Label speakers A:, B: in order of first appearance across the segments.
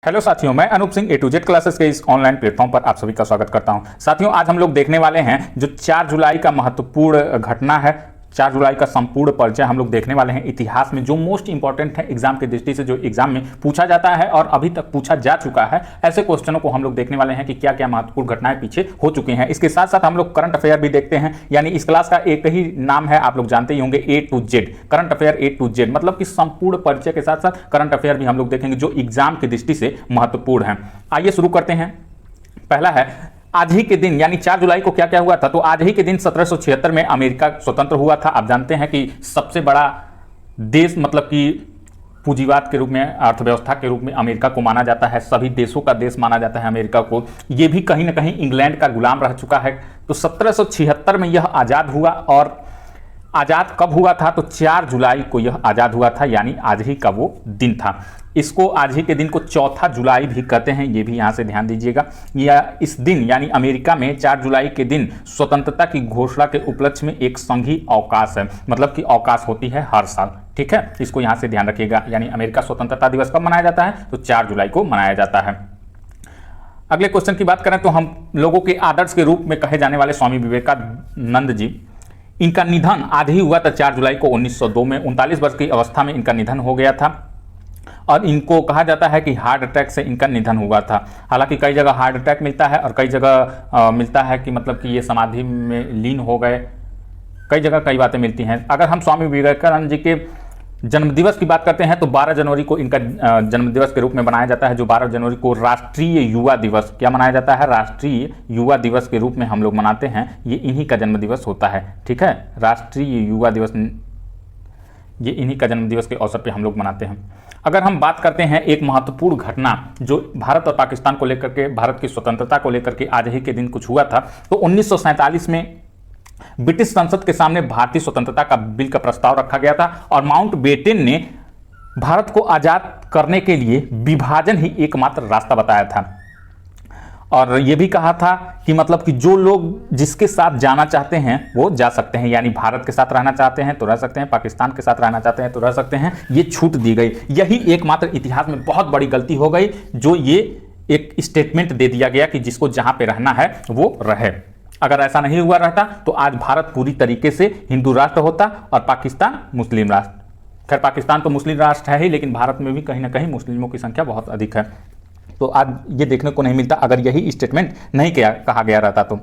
A: Hello साथियों, मैं Anoop Singh A to Z classes के इस ऑनलाइन प्लेटफॉर्म पर आप सभी का स्वागत करता हूं। साथियों, आज हम लोग देखने वाले हैं जो 4 जुलाई का महत्वपूर्ण घटना है। 4 जुलाई का संपूर्ण परिचय हम लोग देखने वाले हैं। इतिहास में जो मोस्ट इंपॉर्टेंट है एग्जाम की दृष्टि से, जो एग्जाम में पूछा जाता है और अभी तक पूछा जा चुका है, ऐसे क्वेश्चनों को हम लोग देखने वाले हैं कि क्या क्या महत्वपूर्ण घटनाएं पीछे हो चुकी हैं। इसके साथ साथ हम लोग करंट अफेयर भी देखते हैं, यानी इस क्लास का एक ही नाम है, आप लोग जानते ही होंगे, A to Z, current affair A to Z, मतलब कि संपूर्ण परिचय के साथ साथ करंट अफेयर भी हम लोग देखेंगे जो एग्जाम की दृष्टि से महत्वपूर्ण है। आइए शुरू करते हैं। पहला है आज ही के दिन, यानी 4 जुलाई को क्या क्या हुआ था। तो आज ही के दिन 1776 में अमेरिका स्वतंत्र हुआ था। आप जानते हैं कि सबसे बड़ा देश, मतलब कि पूंजीवाद के रूप में, अर्थव्यवस्था के रूप में अमेरिका को माना जाता है। सभी देशों का देश माना जाता है अमेरिका को। ये भी कहीं ना कहीं इंग्लैंड का गुलाम रह चुका है। तो 1776 में यह आज़ाद हुआ। और आज़ाद कब हुआ था? तो 4 जुलाई को यह आज़ाद हुआ था, यानी आज ही का वो दिन था। इसको आज ही के दिन को चौथा जुलाई भी कहते हैं, ये भी यहाँ से ध्यान दीजिएगा। या इस दिन यानी अमेरिका में 4 जुलाई के दिन स्वतंत्रता की घोषणा के उपलक्ष्य में एक संघीय अवकाश है, मतलब कि अवकाश होती है हर साल। ठीक है, इसको यहाँ से ध्यान रखिएगा। यानी अमेरिका स्वतंत्रता दिवस कब मनाया जाता है? तो 4 जुलाई को मनाया जाता है। अगले क्वेश्चन की बात करें तो हम लोगों के आदर्श के रूप में कहे जाने वाले स्वामी विवेकानंद जी, इनका निधन आज ही हुआ था 4 जुलाई को 1902 में। 39 वर्ष की अवस्था में इनका निधन हो गया था। और इनको कहा जाता है कि हार्ट अटैक से इनका निधन हुआ था। हालांकि कई जगह हार्ट अटैक मिलता है और कई जगह मिलता है कि मतलब कि ये समाधि में लीन हो गए। कई जगह कई बातें मिलती हैं। अगर हम स्वामी विवेकानंद जी के जन्मदिवस की बात करते हैं तो 12 जनवरी को इनका जन्मदिवस के रूप में मनाया जाता है। जो 12 जनवरी को राष्ट्रीय युवा दिवस, क्या मनाया जाता है? राष्ट्रीय युवा दिवस के रूप में हम लोग मनाते हैं। ये इन्हीं का जन्मदिवस होता है। ठीक है, राष्ट्रीय युवा दिवस ये इन्हीं का जन्मदिवस के अवसर पे हम लोग मनाते हैं। अगर हम बात करते हैं एक महत्वपूर्ण घटना जो भारत और पाकिस्तान को लेकर के, भारत की स्वतंत्रता को लेकर के आज ही के दिन कुछ हुआ था, तो 1947 में ब्रिटिश संसद के सामने भारतीय स्वतंत्रता का बिल का प्रस्ताव रखा गया था और माउंटबेटन ने भारत को आजाद करने के लिए विभाजन ही एकमात्र रास्ता बताया था। और यह भी कहा था कि मतलब कि जो लोग जिसके साथ जाना चाहते हैं वो जा सकते हैं, यानी भारत के साथ रहना चाहते हैं तो रह सकते हैं, पाकिस्तान के साथ रहना चाहते हैं तो रह सकते हैं। ये छूट दी गई। यही एकमात्र इतिहास में बहुत बड़ी गलती हो गई, जो ये एक स्टेटमेंट दे दिया गया कि जिसको जहां पे रहना है वो रहे। अगर ऐसा नहीं हुआ रहता तो आज भारत पूरी तरीके से हिंदू राष्ट्र होता और पाकिस्तान मुस्लिम राष्ट्र। खैर, पाकिस्तान तो मुस्लिम राष्ट्र है ही, लेकिन भारत में भी कहीं ना कहीं मुस्लिमों की संख्या बहुत अधिक है। तो आज ये देखने को नहीं मिलता अगर यही स्टेटमेंट नहीं कहा गया रहता तो।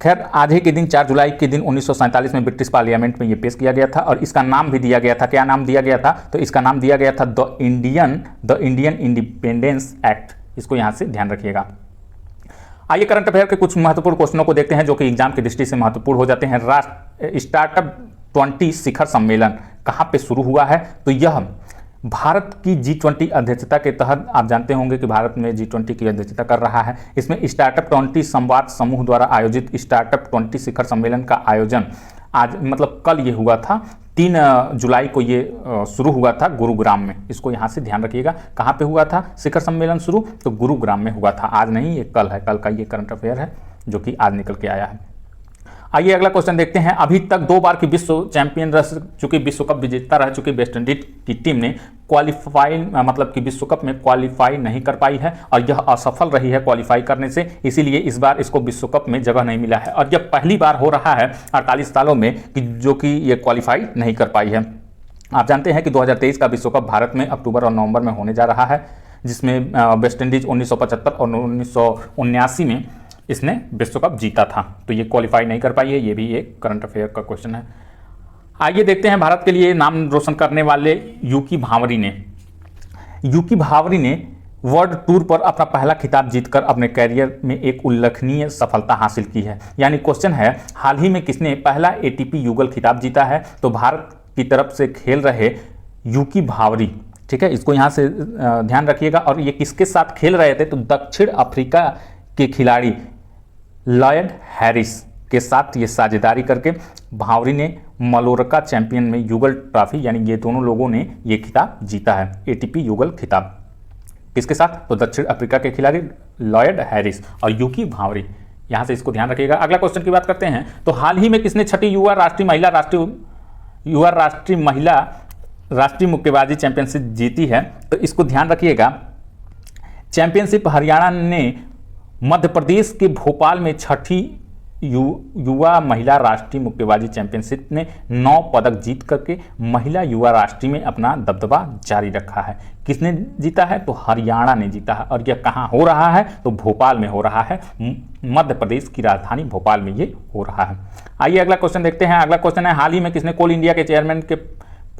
A: खैर, आज ही के दिन 4 जुलाई के दिन 1947 में ब्रिटिश पार्लियामेंट में ये पेश किया गया था और इसका नाम भी दिया गया था। क्या नाम दिया गया था? तो इसका नाम दिया गया था द इंडियन इंडिपेंडेंस एक्ट। इसको यहाँ से ध्यान रखिएगा। आइए करंट अफेयर के कुछ महत्वपूर्ण क्वेश्चनों को देखते हैं जो कि एग्जाम की दृष्टि से महत्वपूर्ण हो जाते हैं। स्टार्टअप 20 शिखर सम्मेलन कहाँ पे शुरू हुआ है? तो यह भारत की G20 अध्यक्षता के तहत, आप जानते होंगे कि भारत में G20 की अध्यक्षता कर रहा है। इसमें स्टार्टअप 20 संवाद समूह द्वारा आयोजित स्टार्टअप 20 शिखर सम्मेलन का आयोजन आज, मतलब कल ये हुआ था। 3 जुलाई को ये शुरू हुआ था गुरुग्राम में। इसको यहाँ से ध्यान रखिएगा। कहाँ पे हुआ था शिखर सम्मेलन शुरू? तो गुरुग्राम में हुआ था। आज नहीं, ये कल है। कल का ये करंट अफेयर है जो कि आज निकल के आया है। आइए अगला क्वेश्चन देखते हैं। अभी तक 2 बार की विश्व चैंपियन रह चुकी, विश्व कप विजेता रह चुकी वेस्ट इंडीज की टीम ने मतलब कि विश्व कप में क्वालिफाई नहीं कर पाई है और यह असफल रही है क्वालिफाई करने से। इसीलिए इस बार इसको विश्व कप में जगह नहीं मिला है और यह पहली बार हो रहा है 48 सालों में कि जो कि ये क्वालिफाई नहीं कर पाई है। आप जानते हैं कि 2023 का विश्व कप भारत में अक्टूबर और नवंबर में होने जा रहा है, जिसमें वेस्ट इंडीज 1975 और 1979 में इसने विश्व कप जीता था। तो ये क्वालिफाई नहीं कर पाई है। ये भी एक करंट अफेयर का क्वेश्चन है। आइए देखते हैं भारत के लिए नाम रोशन करने वाले यूकी भावरी ने वर्ल्ड टूर पर अपना पहला खिताब जीतकर अपने कैरियर में एक उल्लेखनीय सफलता हासिल की है। यानी क्वेश्चन है, हाल ही में किसने पहला ATP युगल खिताब जीता है? तो भारत की तरफ से खेल रहे यूकी भावरी। ठीक है, इसको यहाँ से ध्यान रखिएगा। और ये किसके साथ खेल रहे थे? तो दक्षिण अफ्रीका के खिलाड़ी लॉयड हैरिस के साथ ये साझेदारी करके भावरी ने मलोरका चैंपियन में युगल ट्रॉफी, यानी ये दोनों लोगों ने ये खिताब जीता है, ATP युगल खिताब। किसके साथ? तो दक्षिण अफ्रीका के खिलाड़ी लॉयड हैरिस और यूकी भावरी। यहाँ से इसको ध्यान रखिएगा। अगला क्वेश्चन की बात करते हैं। तो हाल ही में किसने छठी युवा राष्ट्रीय मुक्केबाजी चैंपियनशिप जीती है? तो इसको ध्यान रखिएगा। चैंपियनशिप हरियाणा ने मध्य प्रदेश के भोपाल में छठी युवा महिला राष्ट्रीय मुक्केबाजी चैंपियनशिप ने 9 पदक जीत करके महिला युवा राष्ट्रीय में अपना दबदबा जारी रखा है। किसने जीता है? तो हरियाणा ने जीता है। और यह कहाँ हो रहा है? तो भोपाल में हो रहा है, मध्य प्रदेश की राजधानी भोपाल में ये हो रहा है। आइए अगला क्वेश्चन देखते हैं। अगला क्वेश्चन है, हाल ही में किसने कोल इंडिया के चेयरमैन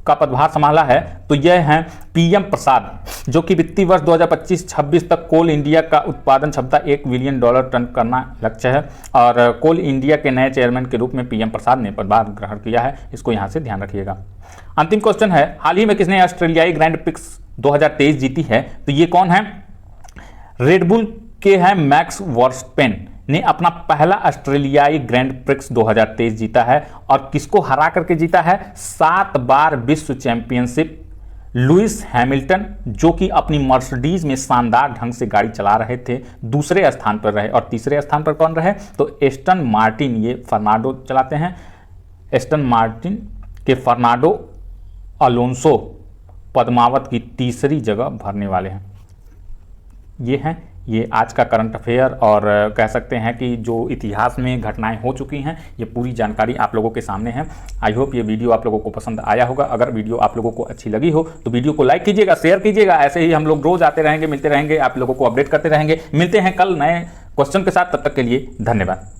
A: का पदभार संभाला है? तो यह है पीएम प्रसाद, जो कि वित्तीय वर्ष 2025-26 तक कोल इंडिया का उत्पादन क्षमता $1 बिलियन टन करना लक्ष्य है। और कोल इंडिया के नए चेयरमैन के रूप में पीएम प्रसाद ने पदभार ग्रहण किया है। इसको यहां से ध्यान रखिएगा। अंतिम क्वेश्चन है, हाल ही में किसने ऑस्ट्रेलियाई ग्रैंड प्रिक्स 2023 जीती है? तो ये कौन है? रेडबुल के हैं मैक्स वर्स्टेपेन ने अपना पहला ऑस्ट्रेलियाई ग्रैंड प्रिक्स 2023 जीता है। और किसको हरा करके जीता है? 7 बार विश्व चैंपियनशिप लुइस हैमिल्टन, जो कि अपनी मर्सिडीज में शानदार ढंग से गाड़ी चला रहे थे, दूसरे स्थान पर रहे। और तीसरे स्थान पर कौन रहे? तो एस्टन मार्टिन, ये फर्नांडो चलाते हैं। एस्टन मार्टिन के फर्नांडो अलोंसो पद्मावत की तीसरी जगह भरने वाले हैं। ये आज का करंट अफेयर और कह सकते हैं कि जो इतिहास में घटनाएं हो चुकी हैं, ये पूरी जानकारी आप लोगों के सामने है। आई होप ये वीडियो आप लोगों को पसंद आया होगा। अगर वीडियो आप लोगों को अच्छी लगी हो तो वीडियो को लाइक कीजिएगा, शेयर कीजिएगा। ऐसे ही हम लोग रोज आते रहेंगे, मिलते रहेंगे, आप लोगों को अपडेट करते रहेंगे। मिलते हैं कल नए क्वेश्चन के साथ, तब तक के लिए धन्यवाद।